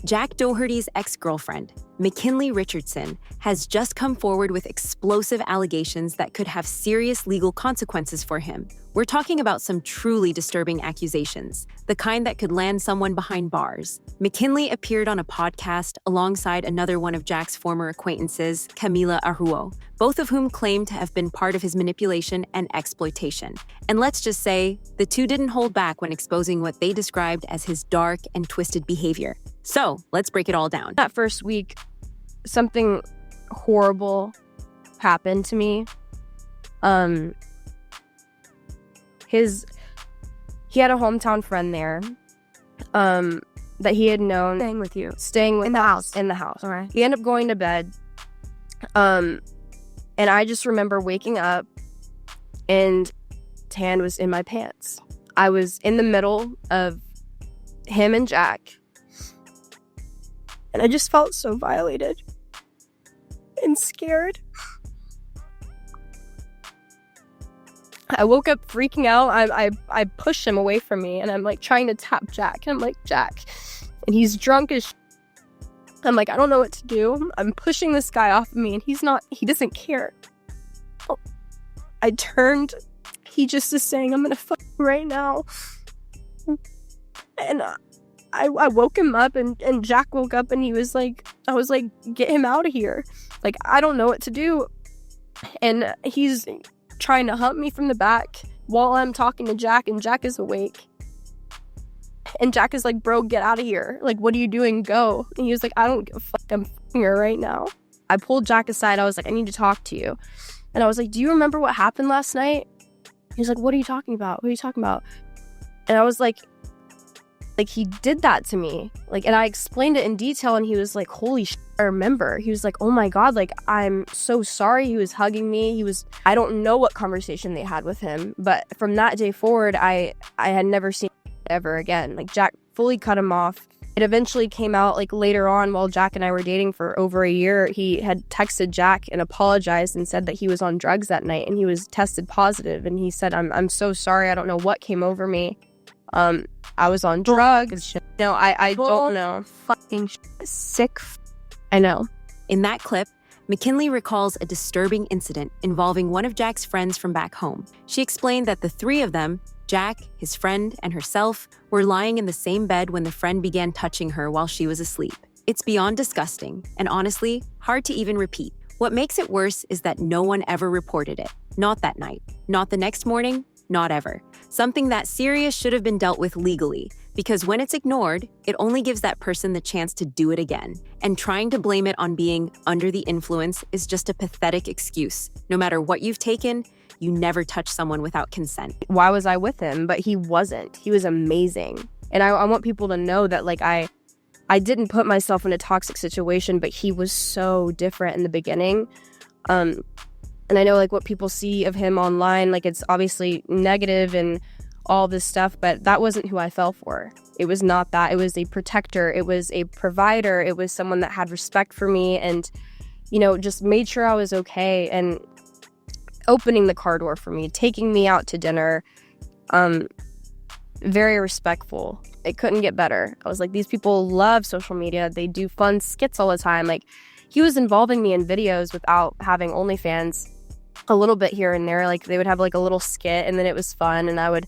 Jack Doherty's ex-girlfriend, Mckinley Richardson, has just come forward with explosive allegations that could have serious legal consequences for him. We're talking about some truly disturbing accusations, the kind that could land someone behind bars. Mckinley appeared on a podcast alongside another one of Jack's former acquaintances, Camilla Arujo, both of whom claim to have been part of his manipulation and exploitation. And let's just say, the two didn't hold back when exposing what they described as his dark and twisted behavior. So, let's break it all down. That first week, something horrible happened to me. He had a hometown friend there, that he had known. Staying with in the house. In the house. All right. He ended up going to bed. And I just remember waking up and his hand was in my pants. I was in the middle of him and Jack. And I just felt so violated and scared. I woke up freaking out. I pushed him away from me, and I'm like trying to tap Jack. And I'm like, Jack. And he's drunk as I'm like, I don't know what to do. I'm pushing this guy off of me, and he doesn't care. I turned. He just is saying, I'm gonna fuck you right now. And I woke him up, and Jack woke up, and I was like, get him out of here. Like, I don't know what to do. And he's trying to hump me from the back while I'm talking to Jack, and Jack is awake. And Jack is like, bro, get out of here. Like, what are you doing? Go. And he was like, I don't give a fuck. I'm f***ing her right now. I pulled Jack aside. I was like, I need to talk to you. And I was like, do you remember what happened last night? He was like, what are you talking about? What are you talking about? And I was like, he did that to me. And I explained it in detail, and he was like, holy shit, I remember. He was like, oh my God, I'm so sorry. He was hugging me. I don't know what conversation they had with him, but from that day forward, I had never seen him ever again. Jack fully cut him off. It eventually came out later on, while Jack and I were dating for over a year, he had texted Jack and apologized and said that he was on drugs that night, and he was tested positive. And he said, I'm so sorry. I don't know what came over me. I was on drugs. No, I don't know. Fucking sick. I know. In that clip, Mckinley recalls a disturbing incident involving one of Jack's friends from back home. She explained that the three of them, Jack, his friend, and herself, were lying in the same bed when the friend began touching her while she was asleep. It's beyond disgusting, and honestly, hard to even repeat. What makes it worse is that no one ever reported it. Not that night. Not the next morning. Not ever. Something that serious should have been dealt with legally, because when it's ignored, it only gives that person the chance to do it again. And trying to blame it on being under the influence is just a pathetic excuse. No matter what you've taken, you never touch someone without consent. Why was I with him? But he wasn't. He was amazing. And I want people to know that I didn't put myself in a toxic situation, but he was so different in the beginning. And I know what people see of him online, it's obviously negative and all this stuff, but that wasn't who I fell for. It was not that. It was a protector. It was a provider. It was someone that had respect for me and, just made sure I was okay, and opening the car door for me, taking me out to dinner, very respectful. It couldn't get better. I was like, these people love social media. They do fun skits all the time. He was involving me in videos without having OnlyFans. A little bit here and there, they would have a little skit, and then it was fun, and I would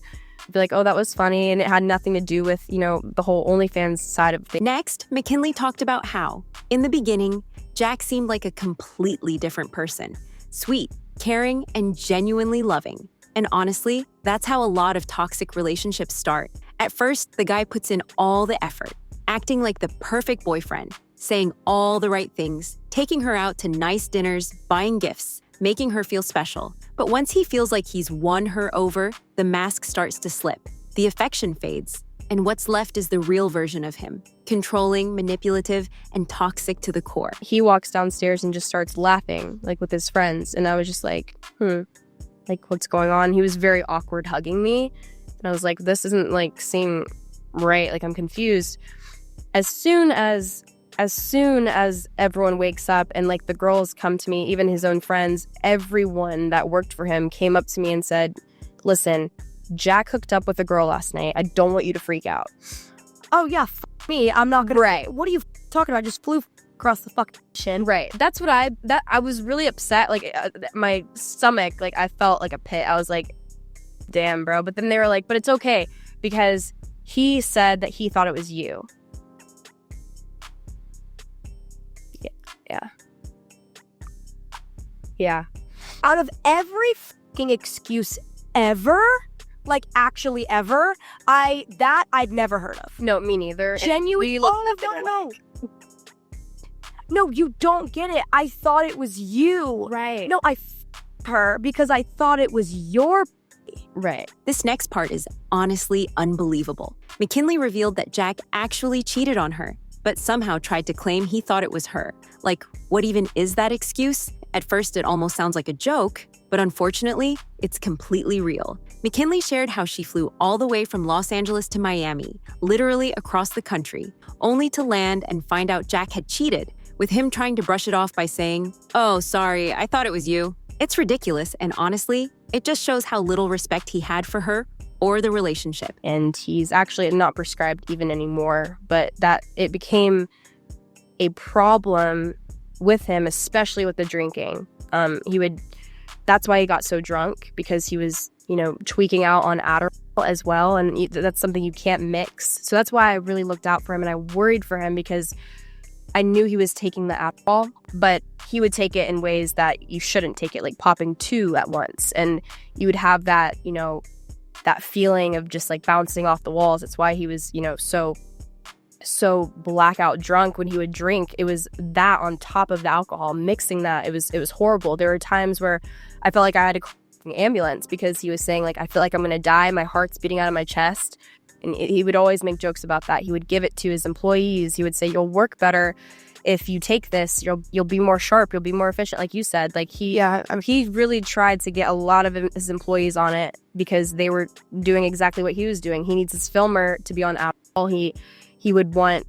be like, oh, that was funny, and it had nothing to do with the whole OnlyFans side of things. Next, Mckinley talked about how, in the beginning, Jack seemed like a completely different person. Sweet, caring, and genuinely loving. And honestly, that's how a lot of toxic relationships start. At first, the guy puts in all the effort, acting like the perfect boyfriend, saying all the right things, taking her out to nice dinners, buying gifts, making her feel special. But once he feels like he's won her over, the mask starts to slip. The affection fades, and what's left is the real version of him, controlling, manipulative, and toxic to the core. He walks downstairs and just starts laughing, with his friends, and I was just like, what's going on? He was very awkward hugging me, and I was like, this isn't, seem right, I'm confused. As soon as everyone wakes up and the girls come to me, even his own friends, everyone that worked for him came up to me and said, listen, Jack hooked up with a girl last night. I don't want you to freak out. Oh yeah, me. I'm not gonna. Right. What are you talking about? I just flew across the fucking chin. Right. That's what I was really upset. Like, my stomach, like, I felt like a pit. I was like, damn, bro. But then they were like, but it's okay because he said that he thought it was you. Yeah. Out of every fucking excuse ever, like actually ever, I'd never heard of. No, me neither. Genuinely. No. No, you don't get it. I thought it was you. Right. No, I her because I thought it was your. Right. This next part is honestly unbelievable. Mckinley revealed that Jack actually cheated on her, but somehow tried to claim he thought it was her. Like, what even is that excuse? At first, it almost sounds like a joke, but unfortunately, it's completely real. Mckinley shared how she flew all the way from Los Angeles to Miami, literally across the country, only to land and find out Jack had cheated, with him trying to brush it off by saying, "Oh, sorry, I thought it was you." It's ridiculous, and honestly, it just shows how little respect he had for her or the relationship. And he's actually not prescribed even anymore, but that it became a problem with him, especially with the drinking. That's why he got so drunk, because he was, tweaking out on Adderall as well, and that's something you can't mix. So that's why I really looked out for him, and I worried for him because I knew he was taking the Adderall, but he would take it in ways that you shouldn't take it, like popping 2 at once, and you would have that, that feeling of just like bouncing off the walls. That's why he was, so blackout drunk when he would drink. It was that on top of the alcohol, mixing that. It was horrible. There were times where I felt like I had to call an ambulance because he was saying, like, I feel like I'm gonna die, my heart's beating out of my chest. And he would always make jokes about that. He would give it to his employees. He would say, you'll work better if you take this. You'll be more sharp, you'll be more efficient, like you said. Like he really tried to get a lot of his employees on it because they were doing exactly what he was doing. He needs his filmer to be on Apple. He would want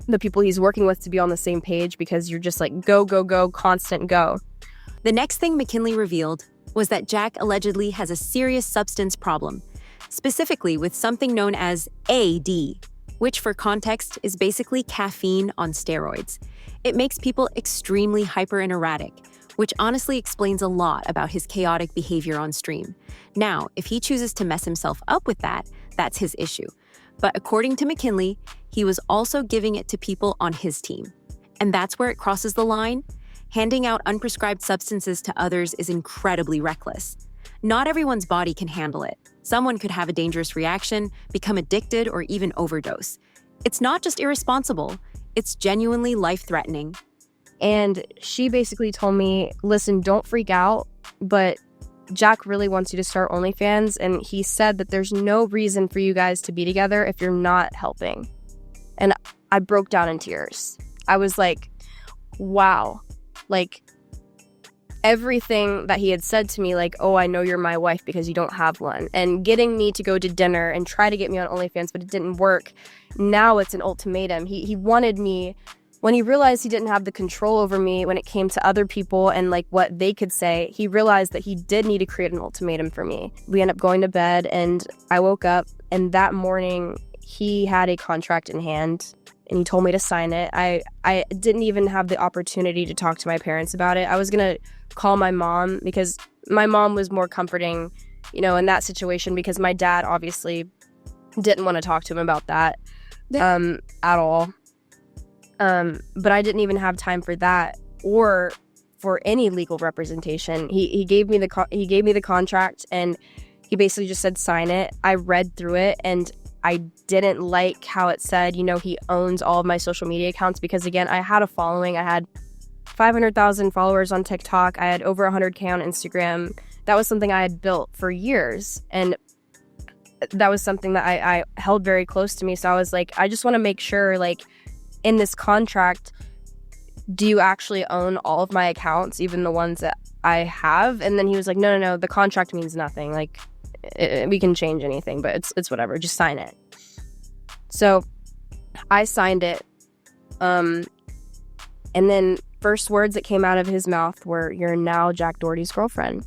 the people he's working with to be on the same page because you're just like, go, go, go, constant go. The next thing Mckinley revealed was that Jack allegedly has a serious substance problem, specifically with something known as AD, which for context is basically caffeine on steroids. It makes people extremely hyper and erratic, which honestly explains a lot about his chaotic behavior on stream. Now, if he chooses to mess himself up with that, that's his issue. But according to Mckinley, he was also giving it to people on his team. And that's where it crosses the line. Handing out unprescribed substances to others is incredibly reckless. Not everyone's body can handle it. Someone could have a dangerous reaction, become addicted, or even overdose. It's not just irresponsible, it's genuinely life-threatening. And she basically told me, listen, don't freak out, but Jack really wants you to start OnlyFans, and he said that there's no reason for you guys to be together if you're not helping. And I broke down in tears. I was like, wow. Like, everything that he had said to me, like, oh, I know you're my wife because you don't have one, and getting me to go to dinner and try to get me on OnlyFans, but it didn't work. Now it's an ultimatum. He wanted me, when he realized he didn't have the control over me when it came to other people and like what they could say, he realized that he did need to create an ultimatum for me. We ended up going to bed, and I woke up, and that morning he had a contract in hand and he told me to sign it. I didn't even have the opportunity to talk to my parents about it. I was going to call my mom because my mom was more comforting, in that situation, because my dad obviously didn't want to talk to him about that at all. But I didn't even have time for that or for any legal representation. He gave me the contract, and he basically just said sign it. I read through it, and I didn't like how it said, he owns all of my social media accounts, because again, I had a following. I had 500,000 followers on TikTok. I had over 100K on Instagram. That was something I had built for years, and that was something that I held very close to me. So I was like, I just want to make sure, like, in this contract, do you actually own all of my accounts, even the ones that I have? And then he was like, no, the contract means nothing. Like, we can change anything, but it's whatever. Just sign it. So I signed it. And then first words that came out of his mouth were, "You're now Jack Doherty's girlfriend."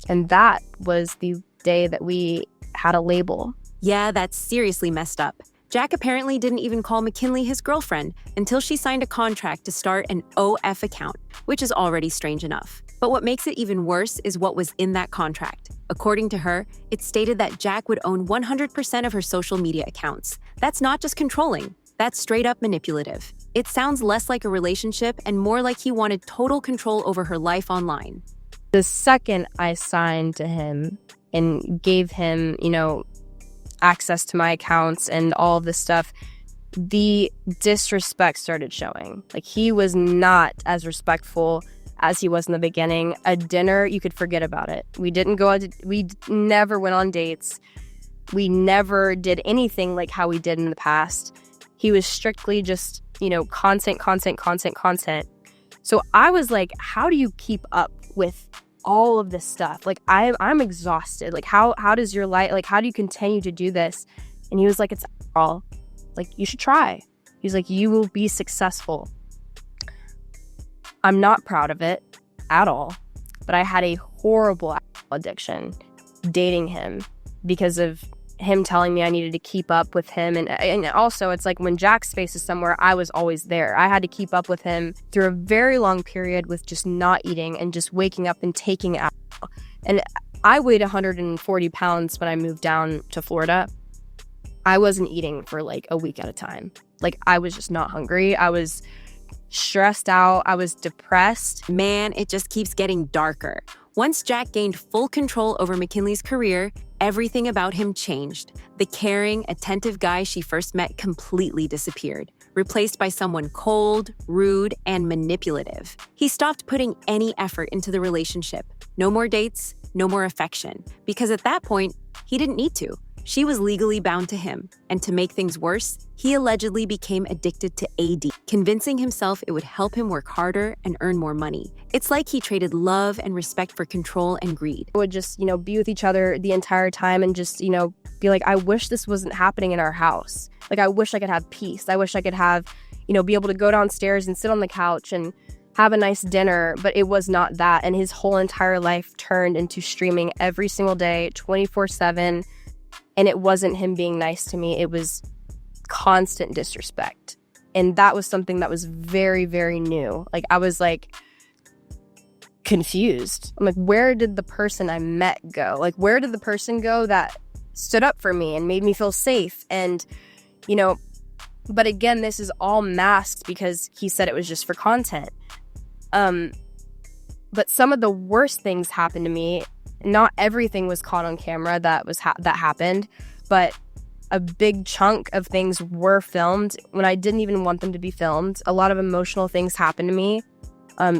And that was the day that we had a label. Yeah, that's seriously messed up. Jack apparently didn't even call Mckinley his girlfriend until she signed a contract to start an OF account, which is already strange enough. But what makes it even worse is what was in that contract. According to her, it stated that Jack would own 100% of her social media accounts. That's not just controlling, that's straight up manipulative. It sounds less like a relationship and more like he wanted total control over her life online. The second I signed to him and gave him, access to my accounts and all of this stuff, the disrespect started showing. Like, he was not as respectful as he was in the beginning. A dinner, you could forget about it. We never went on dates. We never did anything like how we did in the past. He was strictly just, content. So I was like, how do you keep up with all of this stuff? Like, I'm exhausted. Like, how does your life, like, how do you continue to do this? And he was like, it's all, like, you should try. He's like, you will be successful. I'm not proud of it at all, but I had a horrible addiction dating him because of him telling me I needed to keep up with him. And also, it's like when Jack's face is somewhere, I was always there. I had to keep up with him through a very long period with just not eating and just waking up and taking out. And I weighed 140 pounds when I moved down to Florida. I wasn't eating for like a week at a time. Like, I was just not hungry. I was stressed out. I was depressed. Man, it just keeps getting darker. Once Jack gained full control over Mckinley's career, everything about him changed. The caring, attentive guy she first met completely disappeared, replaced by someone cold, rude, and manipulative. He stopped putting any effort into the relationship. No more dates, no more affection, because at that point, he didn't need to. She was legally bound to him, and to make things worse, he allegedly became addicted to AD, convincing himself it would help him work harder and earn more money. It's like he traded love and respect for control and greed. We would just, be with each other the entire time and just, be like, I wish this wasn't happening in our house. Like, I wish I could have peace. I wish I could have, be able to go downstairs and sit on the couch and have a nice dinner, but it was not that. And his whole entire life turned into streaming every single day, 24/7. And it wasn't him being nice to me. It was constant disrespect. And that was something that was very, very new. Like, I was like confused. I'm like, where did the person I met go? Like, where did the person go that stood up for me and made me feel safe? And, but again, this is all masked because he said it was just for content. But some of the worst things happened to me. Not everything was caught on camera that happened, but a big chunk of things were filmed when I didn't even want them to be filmed. A lot of emotional things happened to me,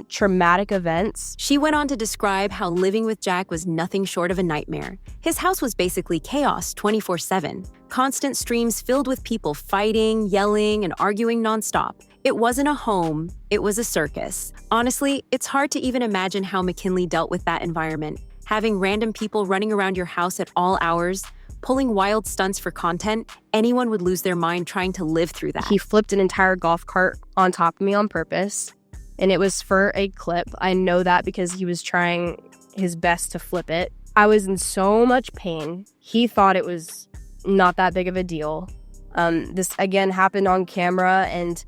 traumatic events. She went on to describe how living with Jack was nothing short of a nightmare. His house was basically chaos 24/7. Constant streams filled with people fighting, yelling, and arguing nonstop. It wasn't a home, it was a circus. Honestly, it's hard to even imagine how Mckinley dealt with that environment. Having random people running around your house at all hours, pulling wild stunts for content, anyone would lose their mind trying to live through that. He flipped an entire golf cart on top of me on purpose, and it was for a clip. I know that because he was trying his best to flip it. I was in so much pain. He thought it was not that big of a deal. This, again, happened on camera, and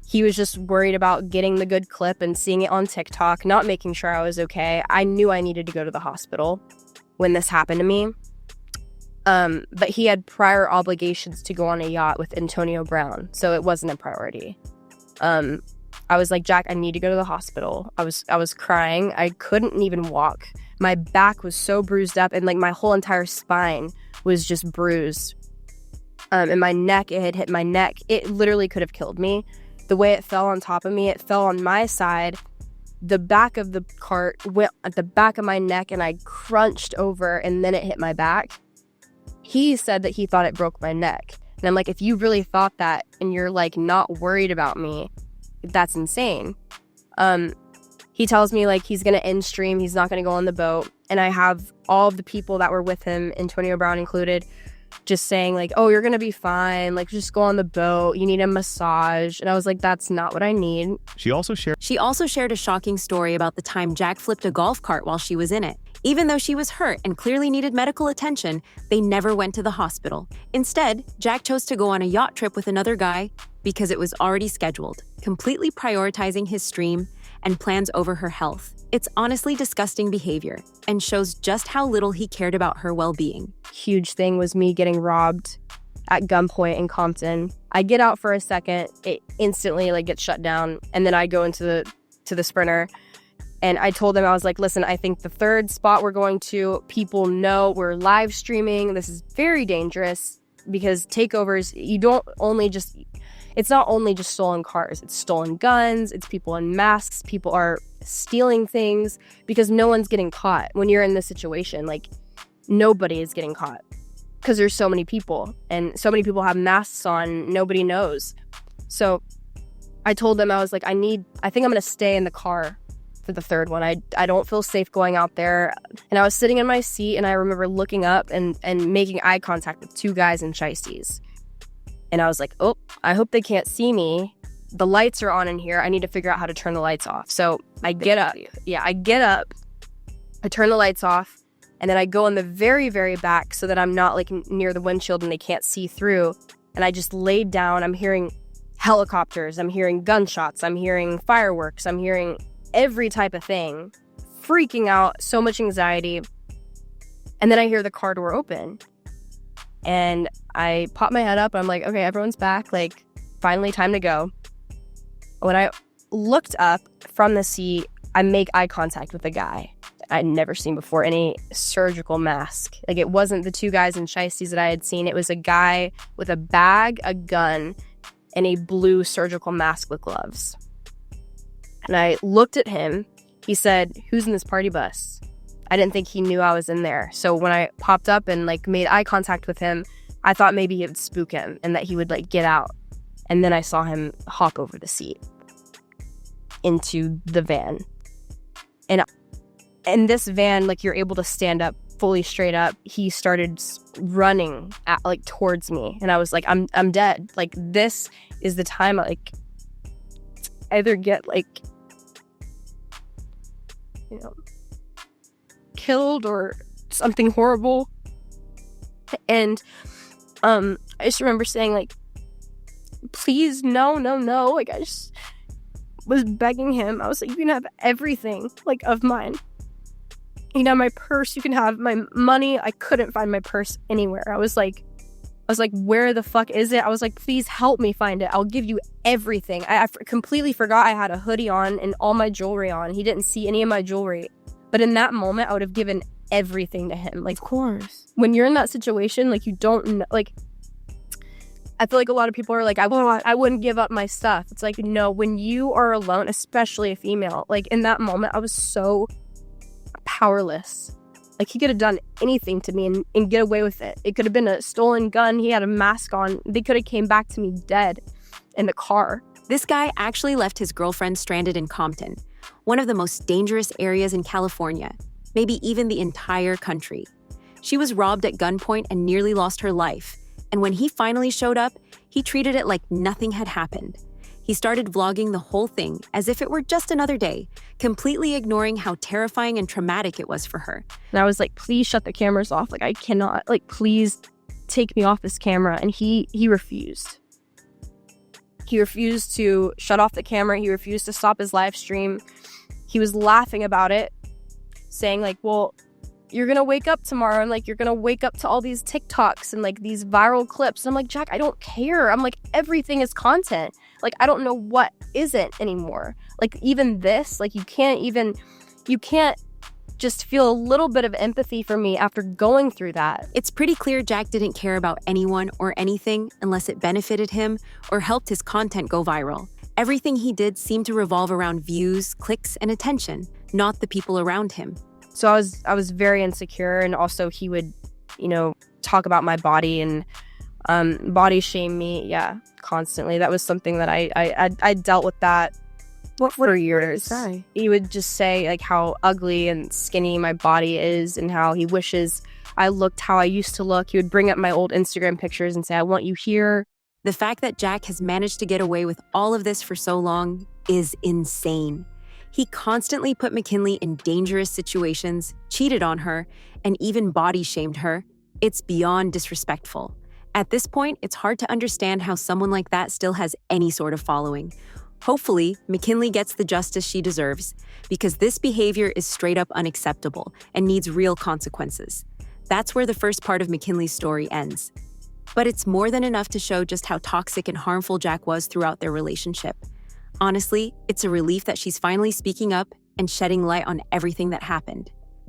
he was just worried about getting the good clip and seeing it on TikTok, not making sure I was okay. I knew I needed to go to the hospital when this happened to me. But he had prior obligations to go on a yacht with Antonio Brown, so it wasn't a priority. I was like, Jack, I need to go to the hospital. I was crying. I couldn't even walk. My back was so bruised up, and like my whole entire spine was just bruised. And my neck, it had hit my neck. It literally could have killed me. The way it fell on top of me, it fell on my side. The back of the cart went at the back of my neck, and I crunched over, and then it hit my back. He said that he thought it broke my neck. And I'm like, if you really thought that and you're like not worried about me, that's insane. He tells me like he's going to end stream. He's not going to go on the boat. And I have all of the people that were with him, Antonio Brown included, just saying like, oh, you're going to be fine. Like, just go on the boat. You need a massage. And I was like, that's not what I need. She also shared a shocking story about the time Jack flipped a golf cart while she was in it. Even though she was hurt and clearly needed medical attention, they never went to the hospital. Instead, Jack chose to go on a yacht trip with another guy because it was already scheduled, completely prioritizing his stream and plans over her health. It's honestly disgusting behavior and shows just how little he cared about her well-being. Huge thing was me getting robbed at gunpoint in Compton. I get out for a second, it instantly gets shut down, and then I go into the Sprinter. And I told them, I was like, listen, I think the third spot we're going to, people know we're live streaming. This is very dangerous because takeovers, it's not only just stolen cars, it's stolen guns, it's people in masks, people are stealing things because no one's getting caught. When you're in this situation, nobody is getting caught because there's so many people and so many people have masks on, nobody knows. So I told them, I was like, I think I'm going to stay in the car for the third one. I don't feel safe going out there. And I was sitting in my seat and I remember looking up and making eye contact with two guys in shiesties. And I was like, oh, I hope they can't see me. The lights are on in here. I need to figure out how to turn the lights off. So I get up. Yeah, I get up. I turn the lights off. And then I go in the very, very back so that I'm not near the windshield and they can't see through. And I just laid down. I'm hearing helicopters. I'm hearing gunshots. I'm hearing fireworks. I'm hearing every type of thing, freaking out, so much anxiety. And then I hear the car door open and I pop my head up. I'm like, okay, everyone's back. Finally time to go. When I looked up from the seat, I make eye contact with a guy I'd never seen before in a surgical mask. It wasn't the two guys in shiesties that I had seen. It was a guy with a bag, a gun, and a blue surgical mask with gloves. And I looked at him. He said, who's in this party bus? I didn't think he knew I was in there. So when I popped up and made eye contact with him, I thought maybe it would spook him and that he would get out. And then I saw him hop over the seat into the van. And in this van, you're able to stand up fully straight up. He started running towards me. And I was like, I'm dead. This is the time either get killed or something horrible. And I just remember saying please, no. I just was begging him. I was like, you can have everything of mine. You can have my purse, you can have my money. I couldn't find my purse anywhere. I was like, where the fuck is it? I was like, please help me find it. I'll give you everything. I completely forgot I had a hoodie on and all my jewelry on. He didn't see any of my jewelry. But in that moment, I would have given everything to him. Of course. When you're in that situation, you don't know, I feel like a lot of people are I wouldn't give up my stuff. It's no, when you are alone, especially a female, in that moment, I was so powerless. He could have done anything to me and get away with it. It could have been a stolen gun. He had a mask on. They could have came back to me dead in the car. This guy actually left his girlfriend stranded in Compton, one of the most dangerous areas in California, maybe even the entire country. She was robbed at gunpoint and nearly lost her life. And when he finally showed up, he treated it like nothing had happened. He started vlogging the whole thing as if it were just another day, completely ignoring how terrifying and traumatic it was for her. And I was like, please shut the cameras off. I cannot, please take me off this camera. And he refused. He refused to shut off the camera. He refused to stop his live stream. He was laughing about it, saying well, you're going to wake up tomorrow and you're going to wake up to all these TikToks and these viral clips. And I'm like, Jack, I don't care. I'm everything is content. I don't know what isn't anymore. Even this, you can't just feel a little bit of empathy for me after going through that. It's pretty clear Jack didn't care about anyone or anything unless it benefited him or helped his content go viral. Everything he did seemed to revolve around views, clicks, and attention, not the people around him. So I was very insecure, and also he would, talk about my body and body shame me, constantly. That was something that I dealt with that for years. He would just say how ugly and skinny my body is and how he wishes I looked how I used to look. He would bring up my old Instagram pictures and say, I want you here. The fact that Jack has managed to get away with all of this for so long is insane. He constantly put Mckinley in dangerous situations, cheated on her, and even body shamed her. It's beyond disrespectful. At this point, it's hard to understand how someone like that still has any sort of following. Hopefully, Mckinley gets the justice she deserves, because this behavior is straight up unacceptable and needs real consequences. That's where the first part of Mckinley's story ends. But it's more than enough to show just how toxic and harmful Jack was throughout their relationship. Honestly, it's a relief that she's finally speaking up and shedding light on everything that happened.